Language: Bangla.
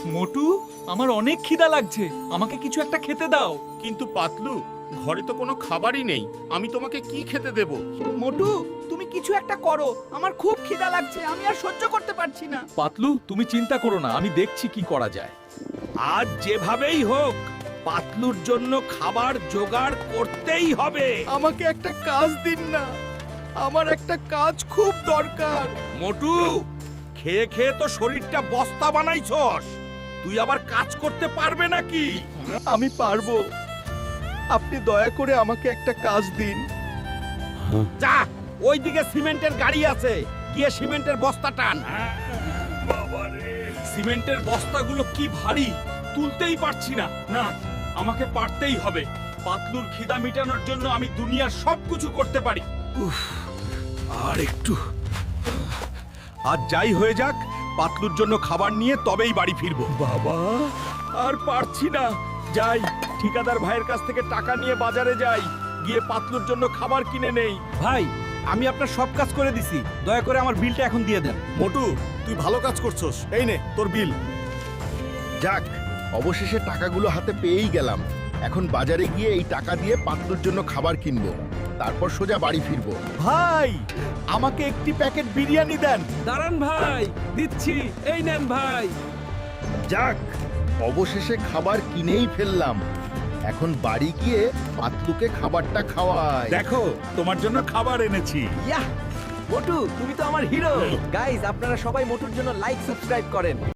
মোটু, আমার অনেক খিদা লাগছে, আমাকে কিছু একটা খেতে দাও। কিন্তু পাতলু, ঘরে তো কোনো খাবারই নেই, আমি তোমাকে কি খেতে দেব? মোটু, তুমি কিছু একটা করো, আমার খুব খিদা লাগছে, আমি আর সহ্য করতে পারছি না। পাতলু, তুমি চিন্তা করো না, আমি দেখছি কি করা যায়। আজ যেভাবেই হোক পাতলুর জন্য খাবার জোগাড় করতেই হবে। আমাকে একটা কাজ দিন না, আমার একটা কাজ খুব দরকার। মোটু, খেয়ে খেয়ে তো শরীরটা বস্তা বানাইছস, তুই আবার কাজ করতে পারবে নাকি? আমি পারবো, আপনি দয়া করে আমাকে একটা কাজ দিন। যা, ওইদিকে সিমেন্টের গাড়ি আছে, গিয়ে সিমেন্টের বস্তা টান। সিমেন্টের বস্তাগুলো কি ভারী, তুলতেই পারছি না। না, আমাকে পারতেই হবে। পাতলুর খিদা মেটানোর জন্য আমি দুনিয়ার সবকিছু করতে পারি। আর একটু, আজ যাই হয়ে যাক, পাতলুর জন্য খাবার নিয়ে তবেই বাড়ি ফিরবো। বাবা, আর পারছি না। যাই, ঠিকাদার ভাইয়ের কাছ থেকে টাকা নিয়ে বাজারে যাই, গিয়ে পাতলুর জন্য খাবার কিনে নেই। ভাই, আমি আপনার সব কাজ করে দিছি, দয়া করে আমার বিলটা এখন দিয়ে দেন। মোটু, তুই ভালো কাজ করছস, এই নে তোর বিল। যাক, অবশেষে টাকাগুলো হাতে পেয়েই গেলাম। এখন বাজারে গিয়ে এই টাকা দিয়ে পাতলুর জন্য খাবার কিনবো, তারপর সোজা বাড়ি ফিরবো। ভাই, আমাকে একটি প্যাকেট বিরিয়ানি দেন। দাঁড়ান ভাই, দিচ্ছি, এই নেন ভাই। যাক, অবশেষে খাবার কিনেই ফেললাম। এখন বাড়ি গিয়ে পাতলুকে খাবারটা খাওয়াই। দেখো, তোমার জন্য খাবার এনেছি। ইয়াহ, মোটু, তুমি তো আমার হিরো। গাইস, আপনারা সবাই মোটুর জন্য লাইক সাবস্ক্রাইব করেন।